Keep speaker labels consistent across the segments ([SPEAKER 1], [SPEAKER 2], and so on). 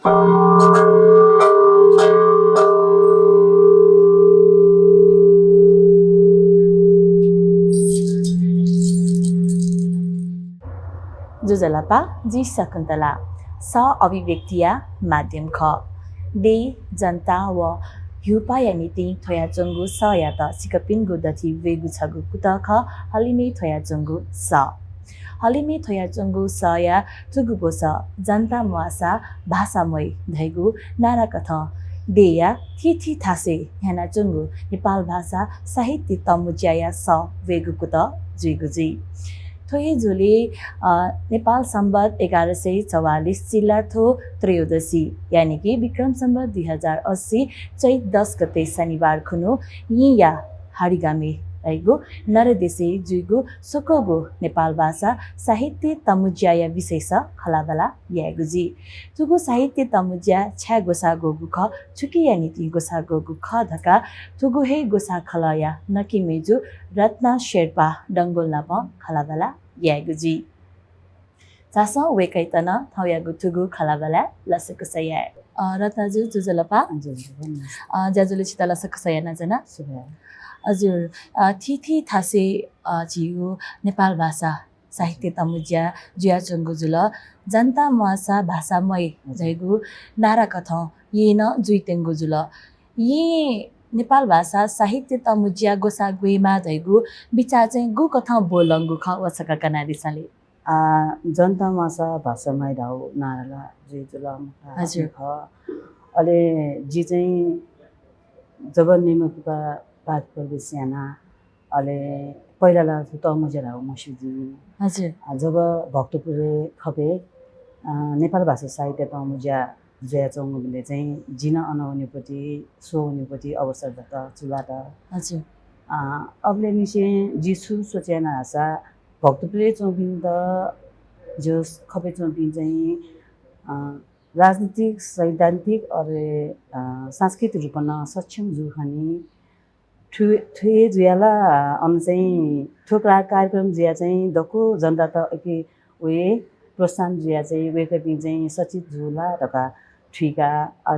[SPEAKER 1] जुजलपा जी शकुन्तला स अभिव्यक्तिया माध्यम ख दे जनता व ह्युपाया नीति थोया चंगु स या त सिकपिनगु दथि वेगु छगु कुत ख हलिमे थोया चंगु स हलिमे थोया चंगु स या थुगुगो स जनता मुआसा भाषामय धैगु नारा कथ देया थिथि थासे ह्याना चंगु नेपाल भाषा साहित्य तमुच्या या स वेगु कुत जुइगुजी थोये झोले नेपाल सम्बत 1144 चिल्लाथो त्रयोदशी यानी कि विक्रम सम्बत 2080 चैत 10 गते शनिबार खुनु या हाडिगामे रहेको नरदेशे जुइगु सोकोगु नेपाल भाषा साहित्य तमुज्या या विशेष खलाबला यागुजी तुगु साहित्य तमुज्या छ्या गोसा गोगु ख छुकी या नीति गोसा गोगु ख धका तुगु हे गोसा खलाया नकिमेजु रत्ना शेर्पा डंगोल नाप खलाबला यागुजी चासा वेकैतना थौयागु तुगु खलाबला लसको सया रत्नाजु जुजलपा जाजुले छिता लसको सया नजना हजुर थिथि थासे जिउ नेपाल भाषा साहित्य तमुज्या जुया चंगु जुल जनता मुआसा भाषामय जैगु नारा कथ येन जुइतेंगु जुल ये नेपाल भाषा साहित्य तमुज्या गोसा गुएमा जैगु बिचा चाहिँ गु कथ बोलंगु ख वसका कनादिसले
[SPEAKER 2] जनता मुआसा भाषामय धाउ नाराला जुइ जुल
[SPEAKER 1] हजुर
[SPEAKER 2] ख अले जी चाहिँ जब निमकुपा पाठ प्रवेशियाना अले पहिला तमुज्या धाउ मसुजी
[SPEAKER 1] हजुर
[SPEAKER 2] जब भक्तपुरले खपे नेपाल भाषा साहित्य तमुज्या जया चौमुले चाहिँ जिन अनाउनेपट्टि सोउनेपट्टि अवसर जता चुलाट
[SPEAKER 1] हजुर
[SPEAKER 2] अबले मिसे जिसु सोचेना आशा भक्तपुरले चौबिन त जो खपे चौबिन चाहिँ राजनीतिक सैद्धान्तिक और सांस्कृतिक रूपमा सक्षम जुखानी ठुए जुयाला अन चाहिँ ठोकरा कार्यक्रम जिया चाहिँ दको जनता त एके वे प्रोत्साहन जिया चाहिँ वेकपि चाहिँ सचित जुला तका ठिका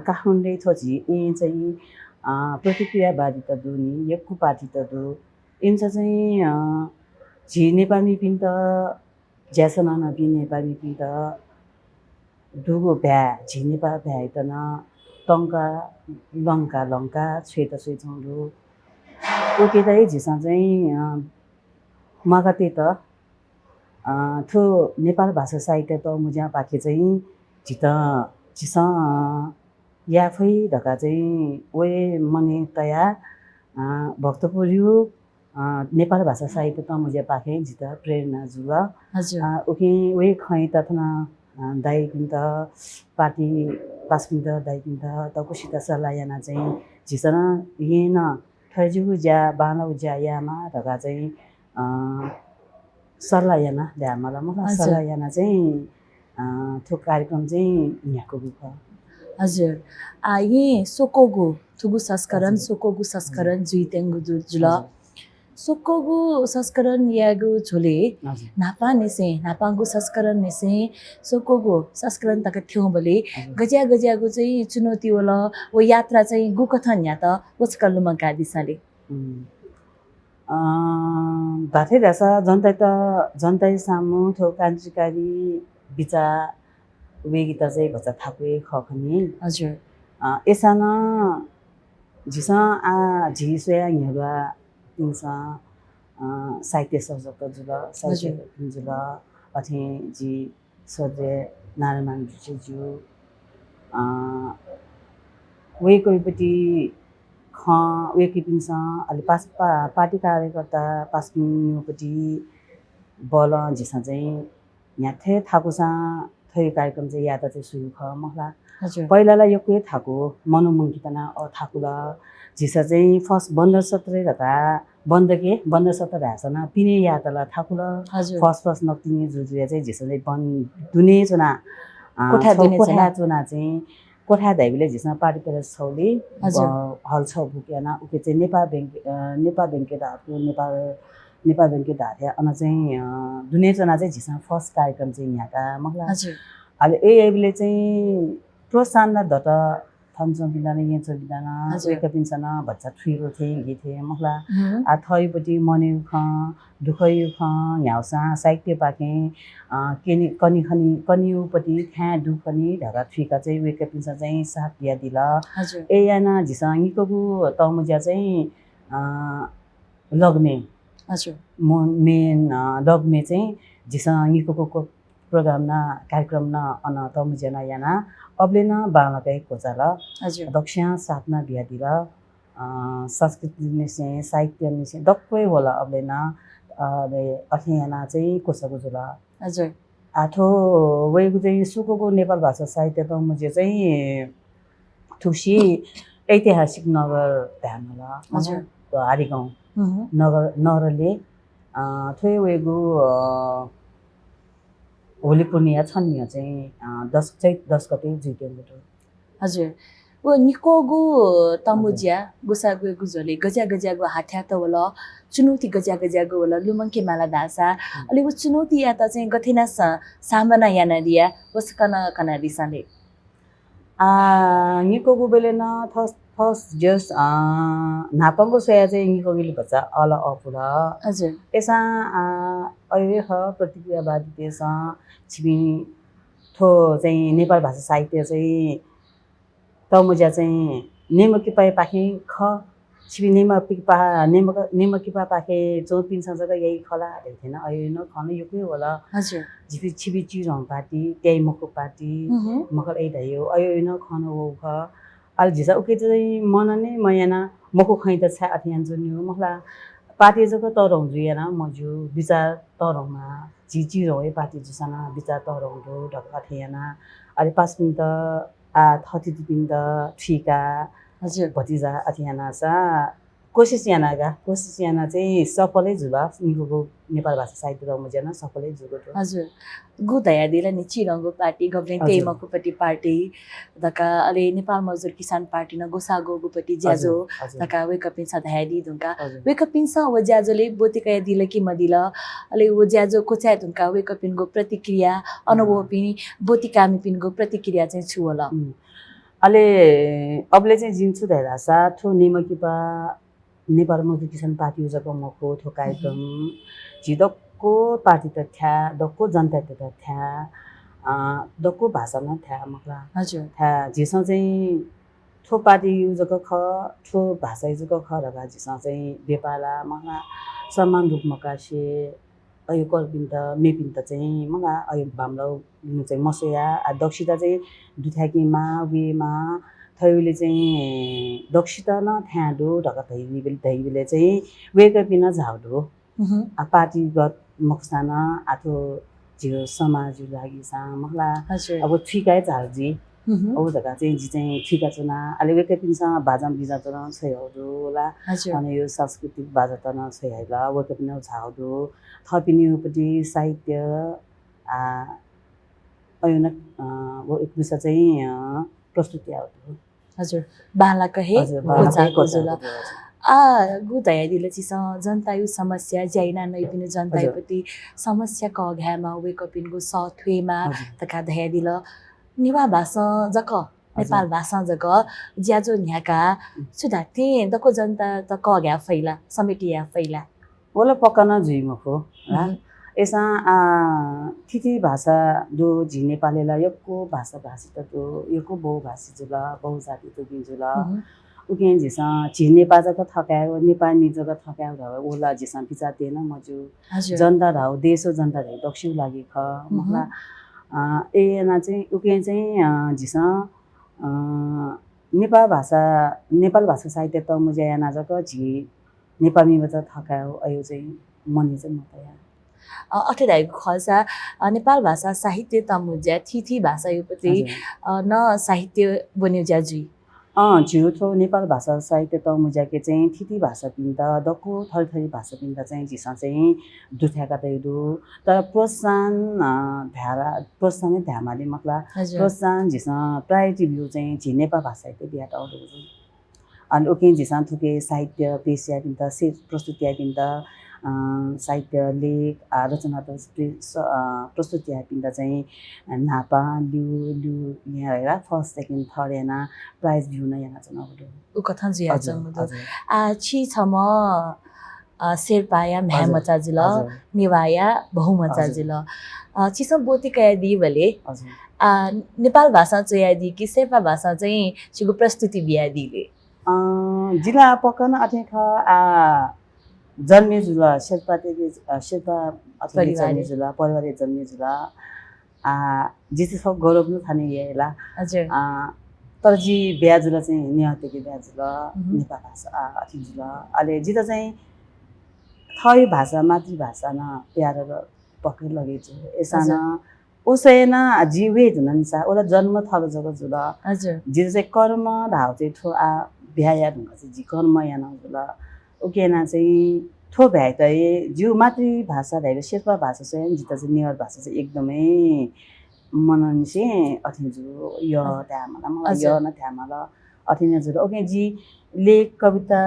[SPEAKER 2] काठमाडौँ थोची ए चाहिँ प्रतिक्रियावादी त दुनी यक्कु पार्टी त दु इन्सा चाहिँ झि नेपाली पिन त ज्यासना नबि नेपाली पिन त दुगो भ्या झि नेपाल भ्या त न टंका लंका लंका छेत छे चौलो ओके त झिसा चाहिँ मगते त थो नेपाल भाषा साहित्य त मुजा पाखे चाहिँ झित झिसा याफै ढका चाहिँ वे मने तया भक्तपुरयो नेपाल भाषा साहित्य त मुजा पाखे झित प्रेरणा जुल
[SPEAKER 1] हजुर
[SPEAKER 2] ओके वे खै तथना दाइ पिन्त पार्टी पास पिन्त दाइ पिन्त तकुसित सलायना चाहिँ झिसना येन खजुगु ज्या बानौ ज्या यामा ढका चाहिँ सलायना ल्यामला म सलायना चाहिँ थो कार्यक्रम चाहिँ यहाँको रुख
[SPEAKER 1] हजुर ये सोकोगु थुगु संस्करण सोकोगु संस्करण जुइतेंगु जुल सोकोगु संस्करण यागु झोले नापा नेसे नापागु संस्करण नेसे सोकोगु संस्करण तक थ्यौ बले गज्या गज्यागु चाहिँ चुनौती होला ओ यात्रा चाहिँ गु कथन या त उसकल्लु मंका दिसले
[SPEAKER 2] बाथे दसा जनता सामु थो क्रान्तिकारी बिचा वेगिता चाहिँ भचा थापे खखनी
[SPEAKER 1] हजुर
[SPEAKER 2] एसाना झिसा झिसया यहबा तिनसा साहित्य सर्जक जुल साहित्य जुल अथे जी सजे नारायण जुजु वे कोइपटी ख वे किपिनसा अलि पास पार्टी कार्यकर्ता पासपिनपटी बल झिसा चाहिँ यहाँ थे थाकुसा थै कार्यक्रम चाहिँ याद चाहिँ सुरु ख मखला पहिलाला यो के थाको मनोमुङ्कितना अ थाकुला झिसा चाहिँ फर्स्ट बन्द सत्रै रका बन्द सत्र हासना पिने यातला थाकुला फर्स्ट नक्तिने जुजुया चाहिँ झिसा चाहिँ बन दुने चुना कोठा चुना चाहिँ कोठा धाइबिले झिसा पार्टी पर छौले हल छ बुक्याना उके चाहिँ नेपाल ब्याङ्क धाको नेपाल ब्याङ्क धाथे अन चाहिँ दुने चुना चाहिँ झिसा फर्स्ट कार्यक्रम चाहिँ यहाँका मखला अहिले एबिले चाहिँ प्रोत्साहनला दट थन्चो बिदान येचो बिदान वेक पिन्छन बच्चा थुइरो थे गिथे मखला आ थइपटी मने ख दुखयु ख ह्याउसा साहित्य पाके केनी कनी खनी कनिउपटी ख्या दुखनी ढगा थुइका चाहिँ वेक पिन्छ चाहिँ साथ दिया दिला ए याना जिसा निकोगु तमुज्या चाहिँ लगमे
[SPEAKER 1] हजुर
[SPEAKER 2] मेन लगमे चाहिँ जिसा निकोगु प्रोग्राम न कार्यक्रम न अन तमुज्या याना अबले न बालकै कोचाला
[SPEAKER 1] हजुर
[SPEAKER 2] दक्षिण साथमा बिहा दिएर संस्कृति निसे साहित्य निसे दक्कै होला अबले न अठियाना चाहिँ कोसको जुला
[SPEAKER 1] हजुर
[SPEAKER 2] आठो वेगु चाहिँ सुकोको नेपाल भाषा साहित्य त मुझे चाहिँ ठुसी ऐतिहासिक नगर ध्यान होला
[SPEAKER 1] हजुर
[SPEAKER 2] हारीगाउँ नगर नगरले थोय वेगु होली पूर्णिमा छन्या चाहिँ 10 गते जितेको
[SPEAKER 1] हजुर वो निकोगु तमुज्या गुसागु गुजले गजा गजागु हाथ्या त होला चुनौती गजा गजागु होला लुमंके माला दासा अलि वो चुनौती या त चाहिँ गथिना सामना याना दिया वसकन कना दिसाले
[SPEAKER 2] निकोगु बेले न फर्स्ट जस नापंगो सोया चाहिँ निकोगुले बच्चा अल अपुरा
[SPEAKER 1] हजुर
[SPEAKER 2] एसा अहिले प्रतिक्रियावादी देश छिबी थो चाहिँ नेपाल भाषा साहित्य चाहिँ तमुज्या चाहिँ नेमकी पाए पाखे ख छिबी नेमकी पाखे जो पिन्छ जग्गा यही खला देख्दैन अहिले न खन योकै होला
[SPEAKER 1] हजुर
[SPEAKER 2] छिबी छिबी चिरौँ पार्टी त्यही मको पार्टी मकर ए भयो अहिले न खन हो ख अल झिसा उके चाहिँ मन नै मयाना मको खै त छ अथियान जुनि हो मखला पार्टी जग्गा तरौँ जुयाना मजु विचार तरौँमा चिचिरो है पार्टी जुसाना विचार तरौँ दो ढक्का थिएना अलि 5 मिनेट आ 30 मिनेट ठिका
[SPEAKER 1] हजुर
[SPEAKER 2] भतिजा अथियाना सा कोशिश याना चाहिँ सफलै जुला निको नेपाल भाषा साहित्य र मुजेना सफलै जुगो
[SPEAKER 1] हजुर गु दया दिला नि चिरंगो पार्टी गब्रे तेमको पटी पार्टी दका अले नेपाल मजदुर किसान पार्टी न गोसागो गुपटी ज्याजो दका वेकपिन सा दया दि दुका वेकपिन सा व ज्याजोले बोतिका दिला कि मदिला अले वो ज्याजो कोचा दुका वेकपिन गो प्रतिक्रिया अनुभव पिनी बोतिकामी पिन गो प्रतिक्रिया चाहिँ छु होला
[SPEAKER 2] अले अबले चाहिँ जिन्छु दया सा थो निमकीपा नेपाल मजदुर किसान पार्टी जको मको थो कार्यक्रम जिदको पार्टी त थ्या दको जनता त थ्या दको भाषामा थ्या मखला
[SPEAKER 1] हजुर
[SPEAKER 2] थ्या जिसा चाहिँ थो पार्टी जको ख थो भाषा जको ख रगा जिसा चाहिँ बेपाला मखला समान रूपमा कासे अयो करबिन त मेपिन त चाहिँ मगा अयो बामलो चाहिँ मसया दक्षिता चाहिँ दुथ्याकीमा वेमा थैले चाहिँ दक्षिता न थ्याडो ढका धैले चाहिँ वेकपिन झाउडो पार्टीगत मक्साना आथो जियो समाज लागि सा मखला अब ठिकै झालजी अब जग्गा चाहिँ जी चाहिँ ठिका चुना अलि वेकपिन सा बाजाम बिजा चुना छयौदो ला अनि यो सांस्कृतिक बाजा तना छयला वेकपिन झाउडो थपिनिउपटी साहित्य अयो न वो एक विषय चाहिँ प्रस्तुति आउँथ्यो
[SPEAKER 1] हजुर बाला कहे गोचाको जुला गु दया दिले चिसा जनता यो समस्या जैना नै पिने जनतापति समस्या क घ्यामा वेकपिन गु सथ्वेमा तका दया दिल निवा भाषा जक नेपाल भाषा जक ज्याजो न्याका सुधाते दको जनता त क घ्या फैला समेटिया फैला
[SPEAKER 2] बोला पकाना जुइमखो एसा थिथि भाषा दो झि नेपालीला यको भाषा भाषी त दो यको बहु भाषी जुला बहु जाति त गिजुला उकेन जिसा झि नेपाल जक थकायो नेपाली जक थकायो र ओला जिसा पिचाते न मजु जनता राउ देशो जनता रे दक्षिण लागि ख मखला एना चाहिँ उकेन चाहिँ जिसा नेपाल भाषा साहित्य त मुजे याना जक झि नेपाली बचा थकायो अयो चाहिँ मनी चाहिँ मतया
[SPEAKER 1] अठेदाइको खल्सा नेपाल भाषा साहित्य तमुज्या थिथि भाषा युपति न साहित्य बन्यो ज्याजुई
[SPEAKER 2] जिउ थो नेपाल भाषा साहित्य तमुज्या के चाहिँ थिथि भाषा पिन्दा दको थरी भाषा पिन्दा चाहिँ जिसा चाहिँ दुथ्याका तैदु तर प्रोत्साहन ध्यामाले मखला प्रोत्साहन जिसा प्रायोरिटी भ्यू चाहिँ झि नेपाल भाषा साहित्य बिहाट आउँदो अनि ओके जिसा थुके साहित्य पेशिया पिन्दा से प्रस्तुति पिन्दा साहित्य लेख रचनात्मक प्रस्तुति पिन्दा चाहिँ नापा लिउ यहाँ हेर फर्स्ट सेकेन्ड थर्ड याना प्राइज भ्युना याना चाहिँ अब
[SPEAKER 1] उ कथा जिया जमुदो छि छम शेर्पाया म्यामचा जिल नेवाया बहुमचा जिल छिसम बोती कया दि भले नेपाल भाषा चाहिँ दि कि शेर्पा भाषा चाहिँ छिगु प्रस्तुति बिया दिले
[SPEAKER 2] जिल्ला पकन अथेखा जन्मे जुला शेर्पा अथवा जन्मे जुला परिवार जन्मे जुला जिसे सब गौरव न थाने येला
[SPEAKER 1] हजुर
[SPEAKER 2] तर जी ब्याजुला चाहिँ निहतेकी ब्याजुला नेपाल भाषा अथिजुला अहिले जिता चाहिँ थै भाषा मातृभाषा न प्यार र पक्कै लगेछु एसाना उसैना जीवे जुनन्सा ओला जन्म थलो जग जुला
[SPEAKER 1] हजुर
[SPEAKER 2] जिता चाहिँ कर्म धाउ चाहिँ ठो भ्याया ढुङ्गा चाहिँ जी कर्म याना जुला उकेना चाहिँ ठो भ्याइ त जिउ मातृभाषा धाइ शेर्पा भाषा चाहिँ जिता चाहिँ नेवार भाषा चाहिँ एकदमै मननसे अथिजु य त्यामला मलाई य न त्यामला अथिने जुल ओके जी लेख कविता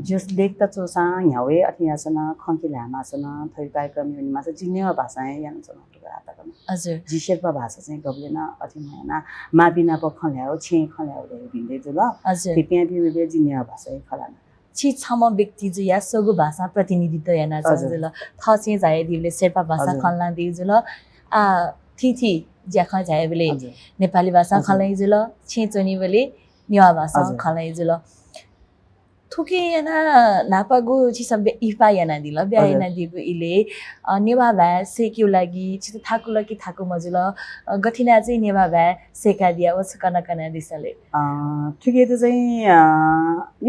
[SPEAKER 2] जस लेख त चोसा ह्यावे अथियासन खंकी ल्यामासन थै कार्यक्रम युनिमा चाहिँ जिनेवा भाषा यान छ नटुका
[SPEAKER 1] हजुर
[SPEAKER 2] जी शेर्पा भाषा चाहिँ गबलेन अथिमा मापिना प खल्याउ छे खल्याउ दे भिन्दै जुल
[SPEAKER 1] हजुर
[SPEAKER 2] थिपिया पिबे जिनेवा भाषा खलाना
[SPEAKER 1] छि छम व्यक्ति जो या सगु भाषा प्रतिनिधित्व याना जुल थ चाहिँ जाय दिले शेर्पा भाषा खल्ला दि जुल थिथि ज्याखा जाय बेले नेपाली भाषा खलै जुल छेचोनी बेले नेवा भाषा खलै जुल थुके याना नापागु छि सब इफा याना दिल ब्या याना दिगु इले नेवा भा सेक्यु लागि छि थाकु लकी थाकु मजुल गथिना चाहिँ नेवा भा सेका दिया वस कना कना दिसले
[SPEAKER 2] ठिकै त चाहिँ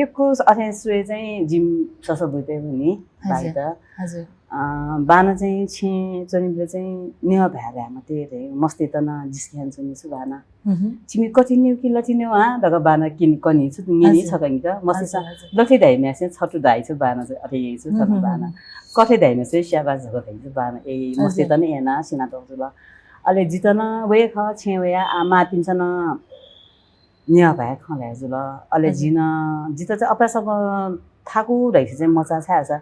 [SPEAKER 2] यको अथे सुए चाहिँ जिम सस बुइते हुनी भाइ त
[SPEAKER 1] हजुर
[SPEAKER 2] बाना चाहिँ छे चनिले चाहिँ नेवा भ्यारे माते रे मस्ते त न जिस्किहान चनि छु बाना चिमी कति न्यु कि लति न्यु दग बाना किन कनि छु नि छ कनि त मस्ते सा लति दाइ म्यासे छटु दाइ छु बाना चाहिँ अथे यही छु छटु बाना कठे दाइ म्यासे स्याबा झग दाइ छु बाना ए मस्ते त नि एना सिना त जुल अले जितन वे ख छे वे आमा पिन्छ न नेवा भ्या खले जुल अले जिन जित चाहिँ अपासँग थाकु दाइ चाहिँ मचा छ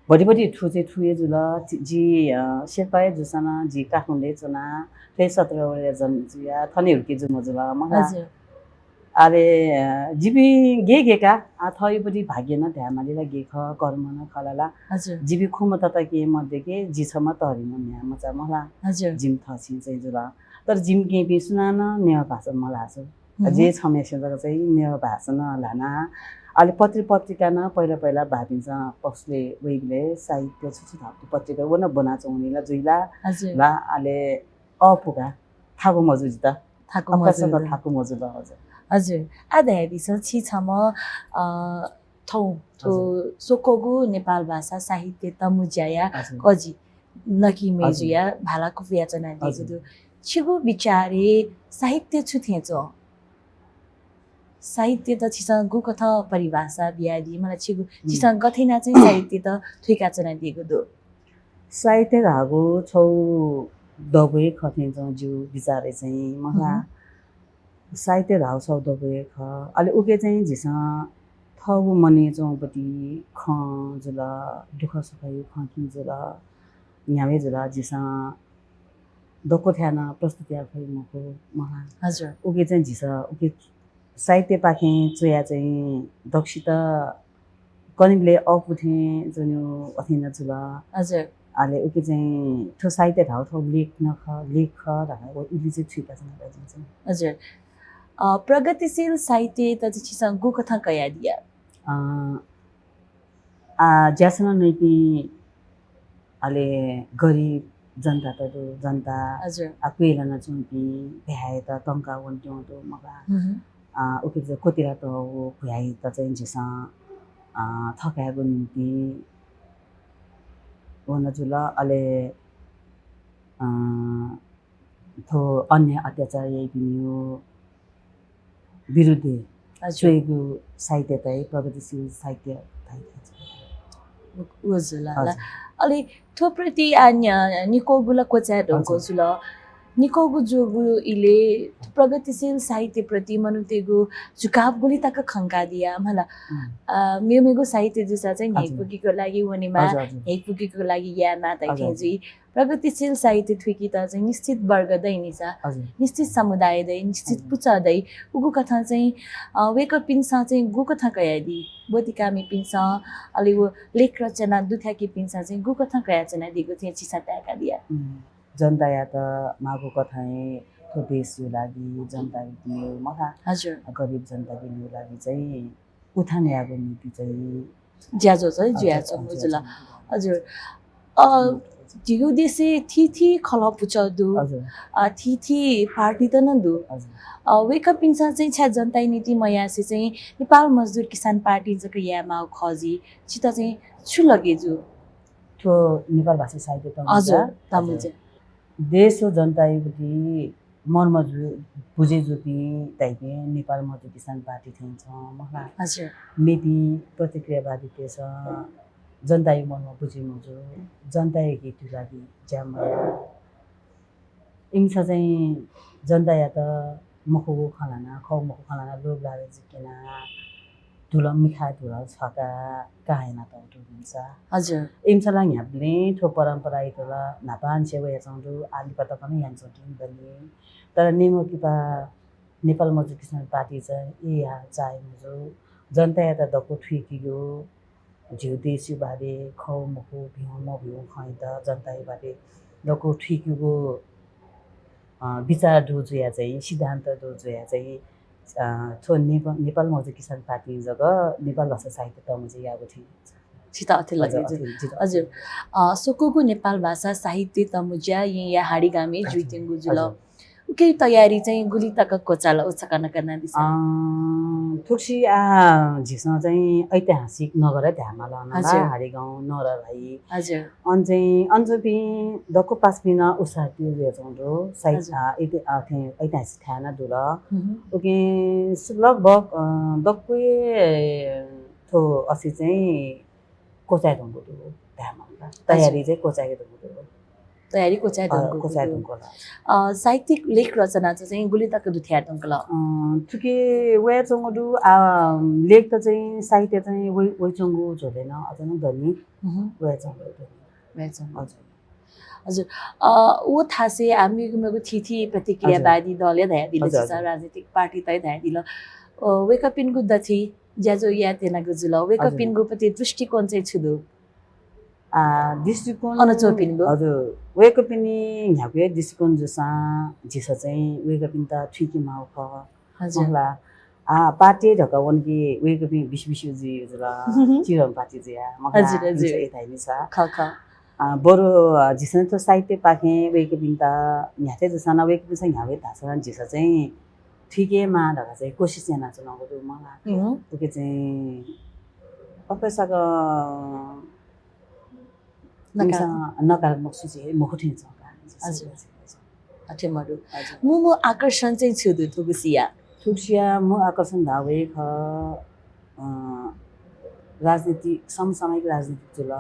[SPEAKER 2] बढी ठुचे ठुए जुल जी शेर्पाए जुसना जी काठमाडौँ चुना फे 17 वडे जन्जुया थने हुर्के जुम जुल मला अरे जीबी गेका थई बढी भाग्यन ध्यामाले गेख कर्म न खलाला जीबी खुम त के मध्ये के जिछमा तरिन म्या मचा मला जिम थछि चाहिँ जुल तर जिम के बि सुनान नेवा भाषा मला छ जे छमेसे जग चाहिँ नेवा भाषा न लाना अहिले पत्रिका न पहिला भाबिन्छ पसले वेगले साहित्य छु थाप्ति पत्रिका वन बनाचौ उनीला जुइला ला आले अपुगा थागु मजुज त थाकु मजुज
[SPEAKER 1] हजुर आधा बिस छि छम थौ तो सोकोगु नेपाल भाषा साहित्य तमुज्या कजी नकी मेजुया भालाको व्याचना दिगु छिगु विचारे साहित्य छु थेचो साहित्य त छिसँग गु कथा परिभाषा बियादी मलाई छिगु छिसँग गथिना चाहिँ साहित्य त थुइका चना दिएको दो
[SPEAKER 2] साहित्य धागो छौ दबे खथे जो विचारे चाहिँ मला साहित्य धाउ छौ दबे ख अलि उके चाहिँ झिसा थगु मने चौपटी ख जुला दुख सुखायो ख कि जुला न्यावे जुला झिसा दको थ्याना प्रस्तुति आफै मको महा
[SPEAKER 1] हजुर
[SPEAKER 2] उके चाहिँ झिसा उके साहित्य पाखे चोया चाहिँ दक्षित कनिले अपुथे जुन्यो अथिना जुला
[SPEAKER 1] हजुर
[SPEAKER 2] आले उके चाहिँ ठो साहित्य धाउ थौ लेख रहा उली चाहिँ छिटा चाहिँ
[SPEAKER 1] हजुर प्रगतिशील साहित्य त छिसँग गु कथा कया दिया
[SPEAKER 2] ज्यासन नैपी आले गरीब जनता त जनता
[SPEAKER 1] हजुर
[SPEAKER 2] आकुएला न चुम्पी भ्याए त टंका वन्ट्यो तो मगा उके चाहिँ कोतिरा त हो खुयाई त चाहिँ झिसा थकाएको निम्ति वन जुल अले थो अन्य अत्याचार यही पनि हो विरुद्ध छोएको साहित्य तै प्रगतिशील साहित्य
[SPEAKER 1] उजुला अलि थोप्रति अन्य निको गुला कोचा ढोको जुल निकोगु जोगु इले प्रगतिशील साहित्यप्रति मनुतेगु झुकाव गोली तक खङ्का दिया मला मेमेगु साहित्य जुसा चाहिँ हेपुकीको लागि वनेमा हेपुकीको लागि यामा तैखेजी प्रगतिशील साहित्य थुकी त चाहिँ निश्चित वर्ग दैनी छ निश्चित समुदाय दै निश्चित पुचा दै उगु कथा चाहिँ वेक पिन्सा चाहिँ गु कथा कयादी बोतिकामी पिन्सा अलि वो लेख रचना दुथ्याकी पिन्सा चाहिँ गु कथा कया चना दिगु चाहिँ चिसा त्याका दिया
[SPEAKER 2] जनता या त मागु कथाए तो देशको लागि जनताको लिए महा
[SPEAKER 1] हजुर
[SPEAKER 2] गरिब जनताको लिए लागि चाहिँ उठान यागो नीति चाहिँ
[SPEAKER 1] ज्याजो छ ज्याजो मुजुला हजुर दिगु देशे थिथि खला पुचदु थिथि पार्टी त नदु वेक अप पिन्सा चाहिँ छ्या जनता नीति मयासे चाहिँ नेपाल मजदुर किसान पार्टी जको यामा खजी छिता चाहिँ छु लगेजु
[SPEAKER 2] त्यो नेपाल भाषा साहित्य त
[SPEAKER 1] हजुर तामुजे
[SPEAKER 2] देश हो जनताइपट्टि मर्म बुझे जुपी ताइपे नेपाल मजदुर किसान पार्टी थिन्छ महा
[SPEAKER 1] हजुर
[SPEAKER 2] मेपी प्रतिक्रियावादी के छ जनताइ मर्म बुझे मुजो जनताइ गीत लागि ज्याम इमसा चाहिँ जनता या त मुखो खलाना खौ मुखो खलाना लोभ लागे जिकेना धुला मिठा धुला छका काहेना त हुन्छ
[SPEAKER 1] हजुर
[SPEAKER 2] इमसला याबले ठो परम्परा इतला नापान सेवा याचौंदु आदि पता पनि यान्छौं बने तर नेमो किपा नेपाल मजदुर किसान पार्टी चाहिँ ए या चाहे मुजो जनता या त दको ठिकियो जिउ देशी बारे खौ मुखो भिउ खै त जनता बारे दको ठिकियो विचार डोजुया चाहिँ सिद्धान्त डोजुया चाहिँ थो नेपाल मजदुर किसान पार्टी जग्गा नेपाल भाषा साहित्य त मुझे याद थियो
[SPEAKER 1] छिता अथे लगे हजुर सोकोगु नेपाल भाषा साहित्य तमुज्या या हाडी गामे जुइतेंगु जुल उके तयारी चाहिँ गुली तक कोचाला उचकन गर्न दिस
[SPEAKER 2] थुक्सी झिसमा चाहिँ ऐतिहासिक नगर ध्यानमा लाउन हाडी गाउँ नर भाइ
[SPEAKER 1] हजुर
[SPEAKER 2] अन चाहिँ अञ्जपी दको पासपिना उसाति बेचौंदो साहित्य ऐतिहासिक ठाना दुल उके लगभग दक्वे थो असि चाहिँ कोचाइ ढंगो ध्यानमा तयारी चाहिँ कोचाइ ढंगो
[SPEAKER 1] तयारी कोचाइ ढंगो साहित्यिक लेख रचना चाहिँ गुली तक दुथ्या ढंगल
[SPEAKER 2] थुके वे चंगडु लेख त चाहिँ साहित्य चाहिँ वे चंगु झोलेन अझन धनी वे चंगु
[SPEAKER 1] हजुर ओ थासे हामीगुमेगु थिथि प्रतिक्रियावादी दलले धया दिले छ राजनीतिक पार्टी तय धया दिल वेकअपिनको दथि ज्याजो या तेनागु जुल वेकअपिनको प्रति दृष्टिकोण चाहिँ छुदु
[SPEAKER 2] दृष्टिकोण
[SPEAKER 1] अनचोपिनको
[SPEAKER 2] हजुर वेकअपिनी ह्याके दृष्टिकोण जसा जिस चाहिँ वेकअपिन त ठिकी माउ ख हजुरला पार्टी ढका वनकी वेकअपिन विश्व जी जुला चिरम पार्टी जिया
[SPEAKER 1] हजुर हजुर
[SPEAKER 2] यताइनी छ
[SPEAKER 1] ख ख
[SPEAKER 2] बरु जिसन त साहित्य पाखे वेकअपिन त ह्याते जसा वेकअपिन चाहिँ ह्यावे तासा जिस चाहिँ ठिकेमा ढका चाहिँ कोसिस याना चलाउँदो मलाई उके चाहिँ अपेसाक नकारात्मक सूची मुखुठी छ
[SPEAKER 1] हजुर अथे मरु मु आकर्षण चाहिँ छुदु थुगुसिया
[SPEAKER 2] मु आकर्षण धावे ख राजनीति समसामयिक राजनीति जुल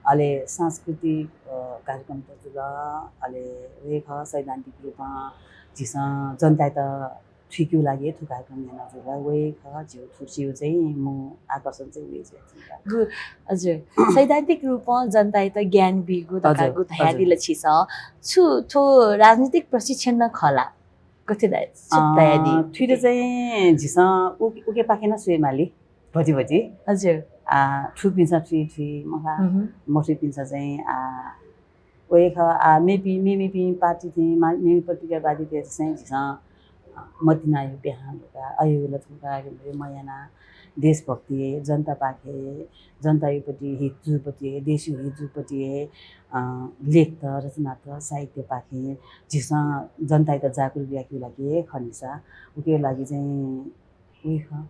[SPEAKER 2] अले सांस्कृतिक कार्यक्रम त जुल अले रेख सैद्धान्तिक रूपमा जिस जनता त ठिक्यु लागि थु कार्यक्रम याना जुल वे ख जिउ थुसियो चाहिँ मु आकर्षण चाहिँ वे चाहिँ
[SPEAKER 1] हजुर सैद्धान्तिक रूपमा जनता त ज्ञान बिगु तकागु थयादिले छिस छु थो राजनीतिक प्रशिक्षण न खला कति दाइ तयारी
[SPEAKER 2] ठिरे चाहिँ जिस उके पाकेन सुएमाली भजी
[SPEAKER 1] हजुर
[SPEAKER 2] ठुपिन्छ ठि महा मोठी पिन्छ चाहिँ वे ख मेपी पार्टी चाहिँ मेपी प्रतिक्रियावादी चाहिँ जिस मतिनायु बिहान आयुला थुका मयाना देशभक्ति जनता पाखे जनतापट्टि हितजुपट्टि देशी हितजुपट्टि लेख त रचना त साहित्य पाखे जिसमा जनता त जागरुक व्याख्या लागि खनिसा उके लागि चाहिँ उही ख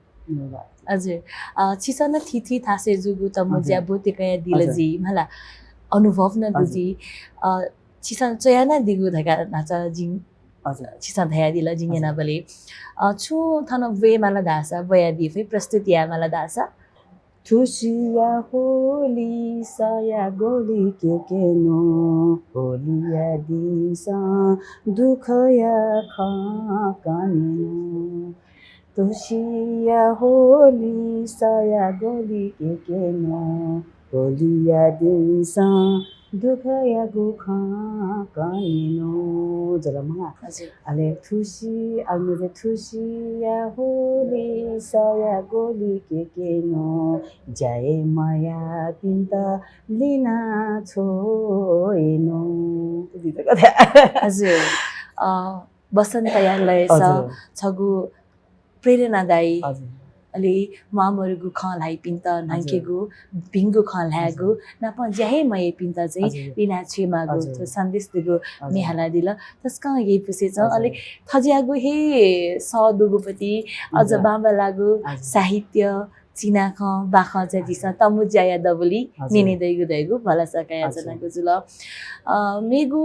[SPEAKER 1] हजुर छिसन थिथि थासे जुगु त मुज्या बोतेकया दिलजी मला अनुभव न दुजी छिसन चयाना दिगु धका नाचा जिङ
[SPEAKER 2] हजुर
[SPEAKER 1] छिसन धया दिल जिङेना बले छु थन वे मला दासा बया दिफे प्रस्तुतिया मला दासा
[SPEAKER 2] थुसिया होली साया गोली के नो होलिया दिसा दुखया खाकानिनो थुसिया होली साया गोली के नो होलिया दिसा दुखया गुखा कानिनो जलमा अले थुसी अलमे थुसिया होली साया गोली के नो जय माया पिन्ता लिना छोएनो
[SPEAKER 1] हजुर बसन्त यालय छगु प्रेरणादायी अलि मामरगु खलाई पिन्त नाइकेगु भिंगु खलागु नाप ज्याहे मये पिन्त चाहिँ लिना छेमागु तो सन्देश दिगु निहाला दिल तस्का यही पुसे छ अलि थजियागु हे सदुगुपति अझ बाबा लागु साहित्य चिना ख बाख जदिसा तमुज्या यादवली निने दैगु दैगु भला सकाया जनागु जुल मेगु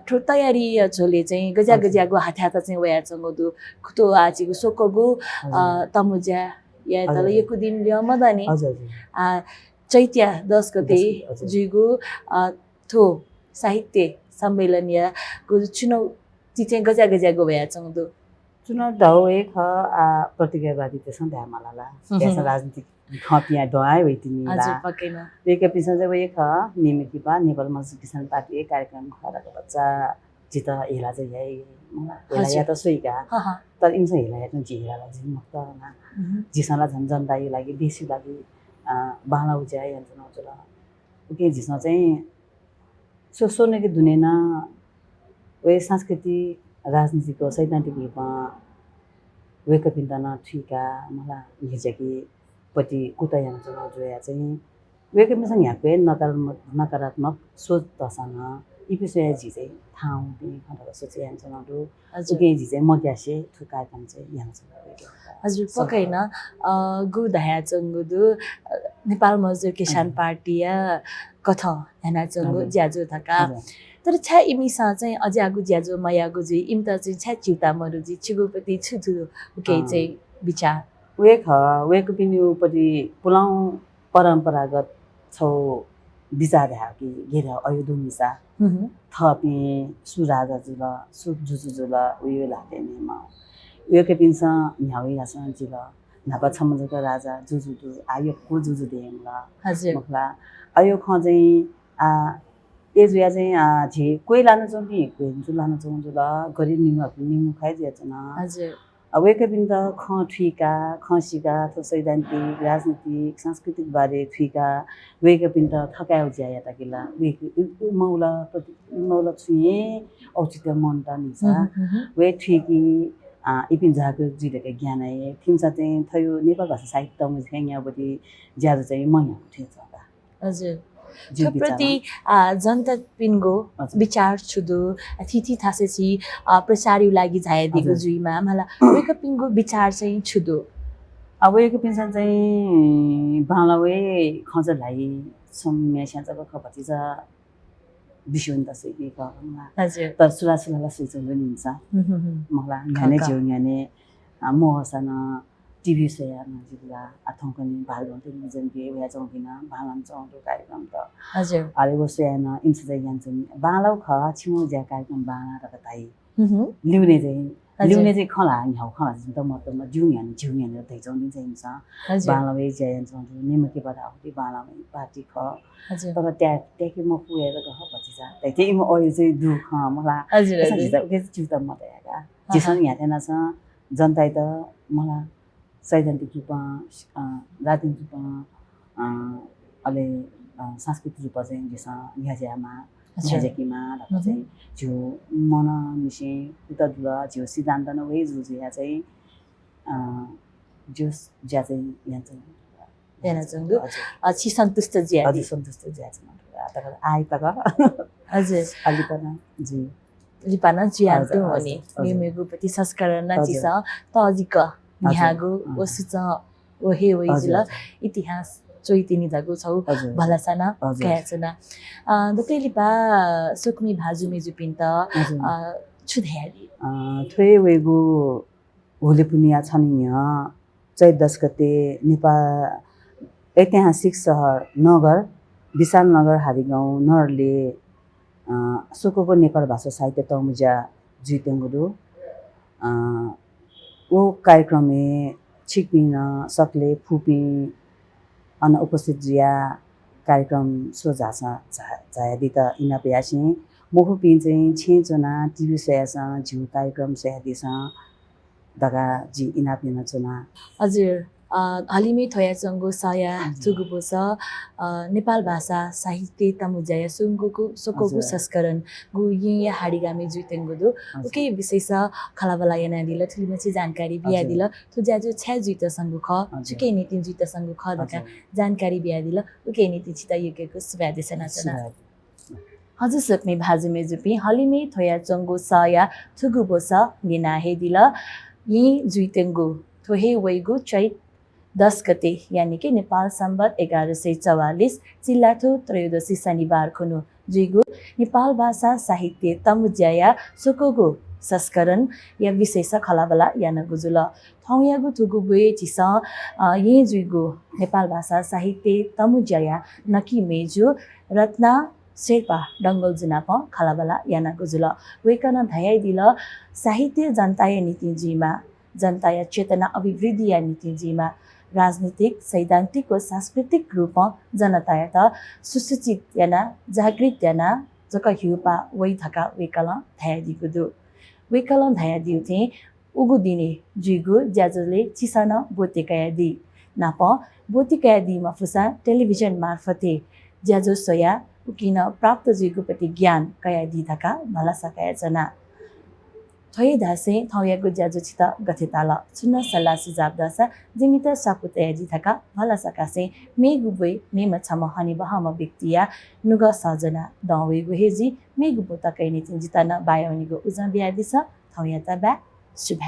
[SPEAKER 1] ठो तयारी झोले चाहिँ गजा गजागु हाथा चाहिँ वया चंगदु खुतो आजिगु सोकगु तमुज्या यादल यकु दिन ल्य मदने चैत्य 10 गते जुगु थो साहित्य सम्मेलन या गु चुनौती चाहिँ गजा गजागु वया चंगदु
[SPEAKER 2] चुनाव ढाउ एक प्रतिज्ञावादी त्यसमा ध्यामलाला त्यस राजनीतिक खपिया डोआइ वइतिनी
[SPEAKER 1] हजुर पक्कै न
[SPEAKER 2] एक पिसन चाहिँ एक निमिति बा नेपाल मजदुर किसान पार्टी एक कार्यक्रम खराको बच्चा जित हेला चाहिँ यही हेला या त सोइका तर इमसे हेला या त जिहेला जिन मुक्त ना जिसला झन जनताई लागि देशी लागि बाला उज्याय यन्छ नचला के जिसमा चाहिँ सोने के दुनेना वे संस्कृति राजनीतिको सैद्धान्तिक रूपमा वेक पिन्तना ठिका मला हिजकी पति कुतयान चुनाव जोया चाहिँ वेक पिन्सन याके नकारात्मक सोच दसन इपिसोय जी चाहिँ ठाउँ पनि खण्डको सोचियान चुनाव जुगे जी चाहिँ मग्यासे ठुकाकन चाहिँ यान चुनाव
[SPEAKER 1] हजुर पक्कै न गु दया चंगुदु नेपाल मजदुर किसान पार्टी या कथ हैना चंगु ज्याजो थका तर छा इमिसा चाहिँ अज्यागु ज्याजो मयागु जी इमता चाहिँ छा चिउता मरुजी छिगुपति छुछु उके चाहिँ विचार
[SPEAKER 2] वेक पिन्युपति पुलाउ परम्परागत छौ विचार हा कि घेरा अयुदुमिसा थपि सुराजा जुल सुजुजु जुल उयो लाटे नेमा वेक पिन्सा न्याउ यासन जिल नापा छमजको राजा जुजुदु आयो को जुजु देमला
[SPEAKER 1] हजुर
[SPEAKER 2] मखला आयो ख चाहिँ एजुया चाहिँ झे कोही लान चाहन्थे कोही लान चाहन्छु ल गरिब निमु खाइदिएछ न
[SPEAKER 1] हजुर
[SPEAKER 2] वेके बिन त ख ठिका खसीका तो सैद्धान्तिक राजनीतिक सांस्कृतिक बारे ठिका वेके बिन त थकाउ ज्याया तकिला वेके मौला छुए औचित्य मन त निसा वे ठिकी इपिन जाको जिलेको ज्ञान आए थिमसा चाहिँ थयो नेपाल भाषा साहित्यमा चाहिँ यहाँबडी ज्यादा चाहिँ मया उठेछ
[SPEAKER 1] हजुर प्रति जनता पिनको विचार छुदो थिथि थासेछि प्रचारु लागि झाया दिगु जुइमा मलाई वेक पिनको विचार चाहिँ छुदो
[SPEAKER 2] अब एक पिन्सन चाहिँ बालावे खजलाई सम्यास्या जब खपति जा विश्वन्त सेकी कमा
[SPEAKER 1] हजुर
[SPEAKER 2] तर सुला सुचन निन्छ मलाई घने ज्ञाने मोहसन टिभी सेयार नजिला अथौकनी भालबन टेलिभिजन के वया चौकिना भालन चौरो कार्यक्रम त
[SPEAKER 1] हजुर
[SPEAKER 2] आले वो सेयाना इन्सजाइ यान्छन् बालाउ ख छिमो ज्या कार्यक्रम बाना र ताई लिउने चाहिँ खला ह्याउ खला त मतलब जिउयाने तै चौदिन चाहिँ हुन्छ बालावे ज्या यान्छन् नेमके बडा आउटी बालावे पार्टी ख तर ट्याके म पुएर गह पछि जा त्यही म अयो चाहिँ दुख मला
[SPEAKER 1] हजुर हजुर
[SPEAKER 2] के चिउता म तयाका जिसन यहाँ थिएन छ जनता त मला सैद्धान्तिक रूपमा राजनीतिक रूपमा अले सांस्कृतिक रूपमा चाहिँ जसा न्याज्यामा न्याजेकीमा र चाहिँ जो मन मिसे उतदुला जो सिद्धान्त न वे जो या चाहिँ जो ज्या चाहिँ यहाँ
[SPEAKER 1] यहाँ चंगु अछि सन्तुष्ट ज्या
[SPEAKER 2] अझ सन्तुष्ट ज्या छ तर आइ तक
[SPEAKER 1] हजुर
[SPEAKER 2] अलिपना जी
[SPEAKER 1] लिपाना ज्या त अनि मेमेगुपति संस्करण जिसा तजिक यहाँगु वसुच ओहे वइजुल इतिहास चोइतिनी जागु छौ भलासना कयाचना दकैलिपा सुकमी भाजु मेजु पिन्त छुध्याली
[SPEAKER 2] थ्वे वेगु होले पुनिया छनिया 14 गते नेपाल ऐतिहासिक सहर नगर विशाल नगर हारीगाउँ नरले सोको नेपाल भाषा साहित्य तमुजा जुइतेंगुदु वो कार्यक्रम में छिकपिन सकले फुपी अन उपस्थित जिया कार्यक्रम सो झायादी त इना प्यासी मोहु पिन चाहिँ छेजना टिभी सयासा झिउ कार्यक्रम सयादिसा दगा जी इना पिन चुना
[SPEAKER 1] हजुर हलिमे थयाचंगो सया चुगुबो छ नेपाल भाषा साहित्य तमुजाया सुंगुको सोकोगु संस्करण गु ये हाडीगामी जुइतेंगुदु ओके विशेष खलाबला याना दिल थुलिमछि जानकारी बिया दिल तो ज्याजो छ जुइत संगु ख चुके नीति जुइत संगु ख दका जानकारी बिया दिल ओके नीति छिता युकेको सुबादेश नचना हजुर सक्ने भाजुमे जुपी हलिमे थयाचंगो सया चुगुबो छ गिना हे दिल यी जुइतेंगु थोहे वैगु चैत 10 गते यानी कि नेपाल सम्बत 1144 चिल्लाठो त्रयोदशी शनिबार खुनु जुइगु नेपाल भाषा साहित्य तमुज्याया सोकोगु संस्करण या विशेष खलाबला याना गुजुल थौयागु थुगु बुए चिस ये जुइगु नेपाल भाषा साहित्य तमुज्याया नकी मेजु रत्ना शेर्पा डंगोल जुनाप खलाबला याना गुजुल वेकन धयाइ दिल साहित्य जनताय नीतिजीमा जनताय चेतना अभिवृद्धि या नीतिजीमा राजनीतिक सैद्धान्तिक व सांस्कृतिक रूपमा जनताय त सुसूचित याना जागृत याना जक ह्युपा वै धका वेकल धयादिगुदु वेकल धयादिउ उगु दिने जुइगु ज्याजले चिसन बोतेकायादि नाप बोतेकायादि मफुसा टेलिभिजन मार्फते ज्याजो सोया उकिन प्राप्त जुइगुपति ज्ञान कयादि धका भला सकाया जना थोय धासे थौयागु ज्याजो छिता गथेताल सुन्न सल्लाह सुझाव दसा जिमित साकुतयाजी थका भला सकासे मेगुबे मेम छम हनि बहम व्यक्तिया नुग सजना दवे गुहेजी मेगुबो तकैने जितना बायोनिगो उजन बियादिस थौया त बा शुभ